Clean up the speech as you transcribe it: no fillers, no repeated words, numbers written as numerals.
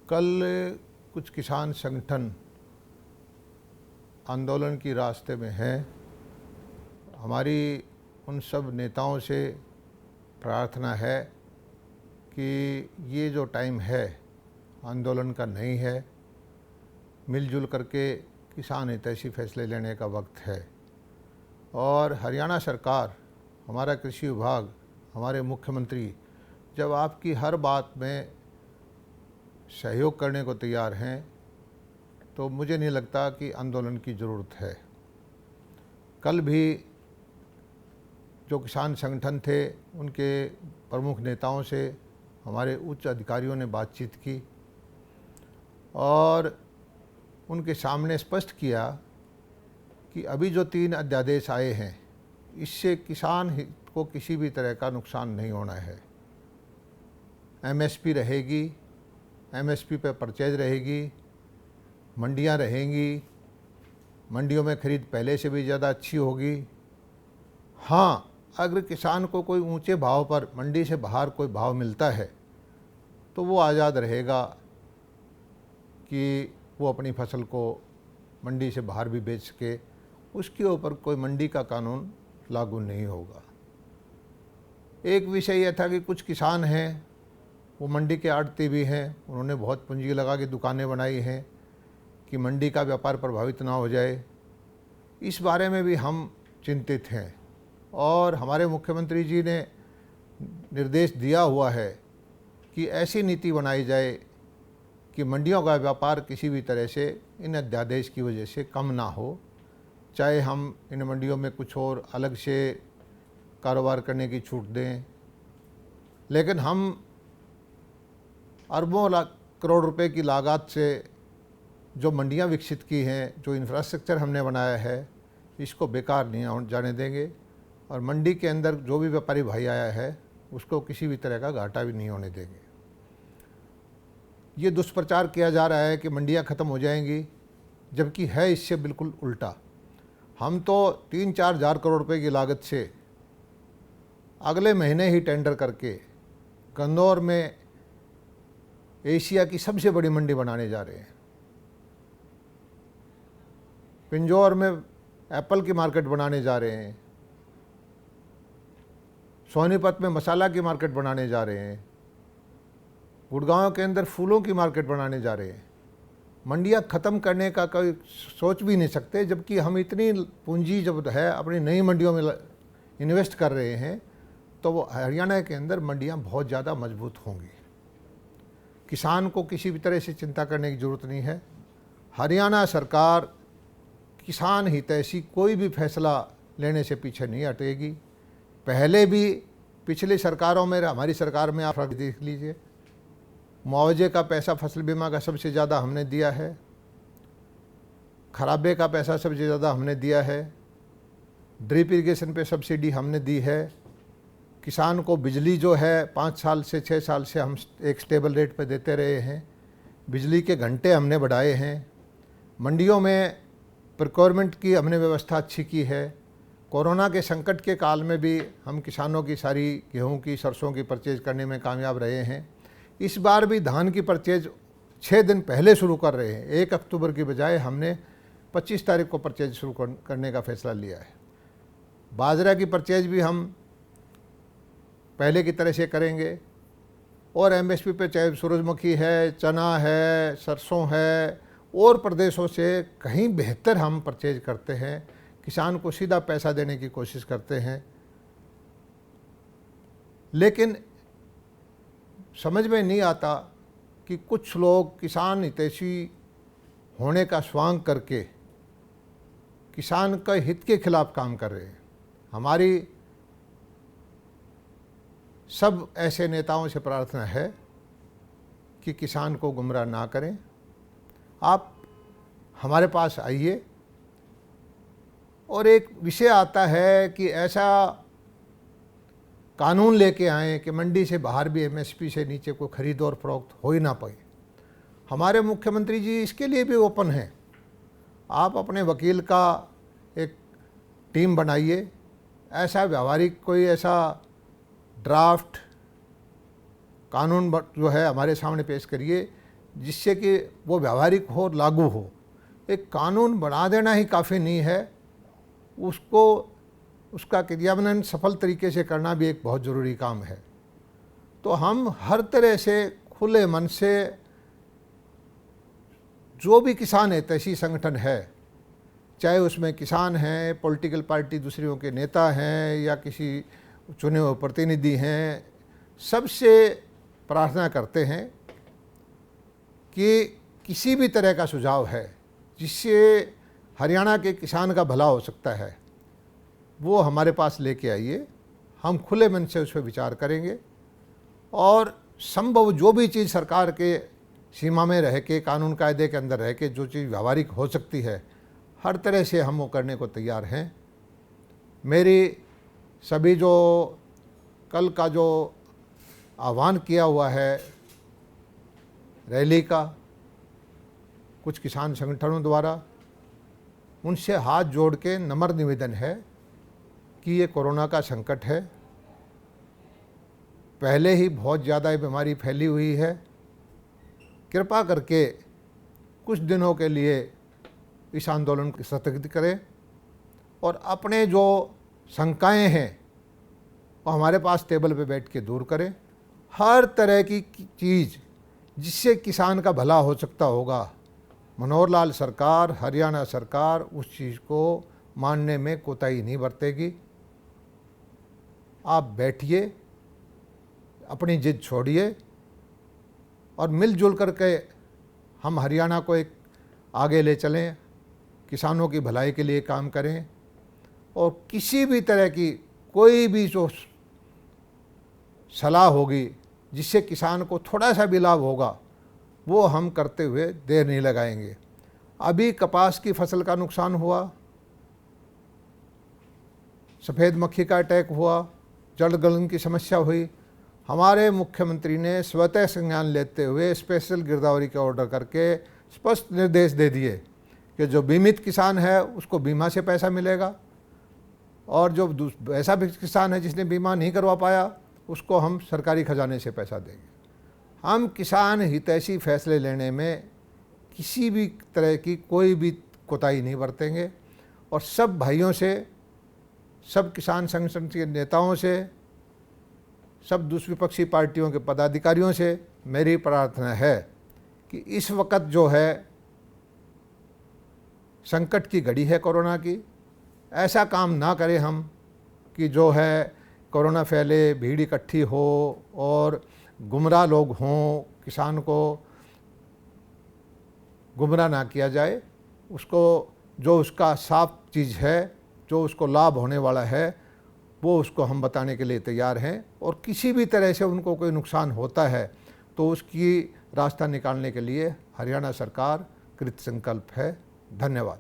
कल कुछ किसान संगठन आंदोलन की रास्ते में हैं। हमारी उन सब नेताओं से प्रार्थना है कि ये जो टाइम है आंदोलन का नहीं है, मिलजुल करके किसान हितैषी फैसले लेने का वक्त है। और हरियाणा सरकार, हमारा कृषि विभाग, हमारे मुख्यमंत्री जब आपकी हर बात में सहयोग करने को तैयार हैं तो मुझे नहीं लगता कि आंदोलन की ज़रूरत है। कल भी जो किसान संगठन थे उनके प्रमुख नेताओं से हमारे उच्च अधिकारियों ने बातचीत की और उनके सामने स्पष्ट किया कि अभी जो 3 अध्यादेश आए हैं इससे किसान हित को किसी भी तरह का नुकसान नहीं होना है। एमएसपी रहेगी, एमएसपी पे परचेज रहेगी, मंडियां रहेंगी, मंडियों में ख़रीद पहले से भी ज़्यादा अच्छी होगी। हाँ, अगर किसान को कोई ऊंचे भाव पर मंडी से बाहर कोई भाव मिलता है तो वो आज़ाद रहेगा कि वो अपनी फसल को मंडी से बाहर भी बेच सके, उसके ऊपर कोई मंडी का कानून लागू नहीं होगा। एक विषय यह था कि कुछ किसान हैं वो मंडी के आड़ती भी हैं, उन्होंने बहुत पूंजी लगा के दुकानें बनाई हैं कि मंडी का व्यापार प्रभावित ना हो जाए। इस बारे में भी हम चिंतित हैं और हमारे मुख्यमंत्री जी ने निर्देश दिया हुआ है कि ऐसी नीति बनाई जाए कि मंडियों का व्यापार किसी भी तरह से इन अध्यादेश की वजह से कम ना हो। चाहे हम इन मंडियों में कुछ और अलग से कारोबार करने की छूट दें, लेकिन हम अरबों करोड़ रुपए की लागत से जो मंडियां विकसित की हैं, जो इंफ्रास्ट्रक्चर हमने बनाया है, इसको बेकार नहीं जाने देंगे और मंडी के अंदर जो भी व्यापारी भाई आया है उसको किसी भी तरह का घाटा भी नहीं होने देंगे। ये दुष्प्रचार किया जा रहा है कि मंडियां ख़त्म हो जाएंगी, जबकि है इससे बिल्कुल उल्टा। हम तो 3-4 हज़ार करोड़ रुपए की लागत से अगले महीने ही टेंडर करके गन्नौर में एशिया की सबसे बड़ी मंडी बनाने जा रहे हैं। पिंजौर में एप्पल की मार्केट बनाने जा रहे हैं। सोनीपत में मसाला की मार्केट बनाने जा रहे हैं। गुड़गांव के अंदर फूलों की मार्केट बनाने जा रहे हैं। मंडियां ख़त्म करने का कोई सोच भी नहीं सकते, जबकि हम इतनी पूंजी जब है अपनी नई मंडियों में इन्वेस्ट कर रहे हैं तो वो हरियाणा के अंदर मंडियां बहुत ज़्यादा मजबूत होंगी। किसान को किसी भी तरह से चिंता करने की ज़रूरत नहीं है। हरियाणा सरकार किसान हितैषी कोई भी फैसला लेने से पीछे नहीं हटेगी। पहले भी पिछली सरकारों में, हमारी सरकार में आप देख लीजिए, मुआवजे का पैसा फसल बीमा का सबसे ज़्यादा हमने दिया है, खराबे का पैसा सबसे ज़्यादा हमने दिया है, ड्रिप इरिगेशन पे सब्सिडी हमने दी है, किसान को बिजली जो है 5 साल से 6 साल से हम एक स्टेबल रेट पे देते रहे हैं, बिजली के घंटे हमने बढ़ाए हैं, मंडियों में प्रोक्योरमेंट की हमने व्यवस्था अच्छी की है। कोरोना के संकट के काल में भी हम किसानों की सारी गेहूं की, सरसों की परचेज करने में कामयाब रहे हैं। इस बार भी धान की परचेज 6 दिन पहले शुरू कर रहे हैं। 1 अक्टूबर की बजाय हमने 25 तारीख को परचेज शुरू करने का फैसला लिया है। बाजरा की परचेज भी हम पहले की तरह से करेंगे और एमएसपी पे चाहे सूरजमुखी है, चना है, सरसों है और प्रदेशों से कहीं बेहतर हम परचेज करते हैं। किसान को सीधा पैसा देने की कोशिश करते हैं। लेकिन समझ में नहीं आता कि कुछ लोग किसान हितैषी होने का स्वांग करके किसान के हित के खिलाफ काम कर रहे हैं। हमारी सब ऐसे नेताओं से प्रार्थना है कि किसान को गुमराह ना करें। आप हमारे पास आइए और एक विषय आता है कि ऐसा कानून लेके आएँ कि मंडी से बाहर भी एमएसपी से नीचे कोई खरीद और फरोख्त हो ही ना पाए। हमारे मुख्यमंत्री जी इसके लिए भी ओपन हैं। आप अपने वकील का एक टीम बनाइए, ऐसा व्यवहारिक कोई ऐसा ड्राफ्ट कानून जो है हमारे सामने पेश करिए जिससे कि वो व्यावहारिक हो, लागू हो। एक कानून बना देना ही काफ़ी नहीं है, उसको उसका क्रियान्वयन सफल तरीके से करना भी एक बहुत ज़रूरी काम है। तो हम हर तरह से खुले मन से जो भी किसान हितैषी संगठन है, चाहे उसमें किसान हैं, पॉलिटिकल पार्टी दूसरियों के नेता हैं या किसी चुने हुए प्रतिनिधि हैं, सबसे प्रार्थना करते हैं कि किसी भी तरह का सुझाव है जिससे हरियाणा के किसान का भला हो सकता है, वो हमारे पास लेके आइए। हम खुले मन से उस पर विचार करेंगे और संभव जो भी चीज़ सरकार के सीमा में रह के, कानून कायदे के अंदर रह के जो चीज़ व्यावहारिक हो सकती है, हर तरह से हम वो करने को तैयार हैं। मेरी सभी जो कल का जो आह्वान किया हुआ है रैली का कुछ किसान संगठनों द्वारा, उनसे हाथ जोड़ के नम्र निवेदन है कि ये कोरोना का संकट है, पहले ही बहुत ज़्यादा ये बीमारी फैली हुई है। कृपा करके कुछ दिनों के लिए इस आंदोलन को स्थगित करें और अपने जो शंकाएं हैं वो हमारे पास टेबल पे बैठ के दूर करें। हर तरह की चीज़ जिससे किसान का भला हो सकता होगा, मनोहर लाल सरकार, हरियाणा सरकार उस चीज़ को मानने में कोताही नहीं बरतेगी। आप बैठिए, अपनी जिद छोड़िए और मिलजुल करके हम हरियाणा को एक आगे ले चलें, किसानों की भलाई के लिए काम करें और किसी भी तरह की कोई भी जो सलाह होगी जिससे किसान को थोड़ा सा भी लाभ होगा, वो हम करते हुए देर नहीं लगाएंगे। अभी कपास की फसल का नुकसान हुआ, सफ़ेद मक्खी का अटैक हुआ, जड़ गलन की समस्या हुई, हमारे मुख्यमंत्री ने स्वतः संज्ञान लेते हुए स्पेशल गिरदावरी का ऑर्डर करके स्पष्ट निर्देश दे दिए कि जो बीमित किसान है उसको बीमा से पैसा मिलेगा और जो ऐसा भी किसान है जिसने बीमा नहीं करवा पाया उसको हम सरकारी खजाने से पैसा देंगे। हम किसान हितैषी फैसले लेने में किसी भी तरह की कोई भी कोताही नहीं बरतेंगे और सब भाइयों से, सब किसान संगठन के नेताओं से, सब विपक्षी पार्टियों के पदाधिकारियों से मेरी प्रार्थना है कि इस वक्त जो है संकट की घड़ी है कोरोना की, ऐसा काम ना करें हम कि जो है कोरोना फैले, भीड़ इकट्ठी हो और गुमराह लोग हों, किसान को गुमराह ना किया जाए। उसको जो उसका साफ चीज़ है, जो उसको लाभ होने वाला है, वो उसको हम बताने के लिए तैयार हैं और किसी भी तरह से उनको कोई नुकसान होता है तो उसकी रास्ता निकालने के लिए हरियाणा सरकार कृत संकल्प है। धन्यवाद।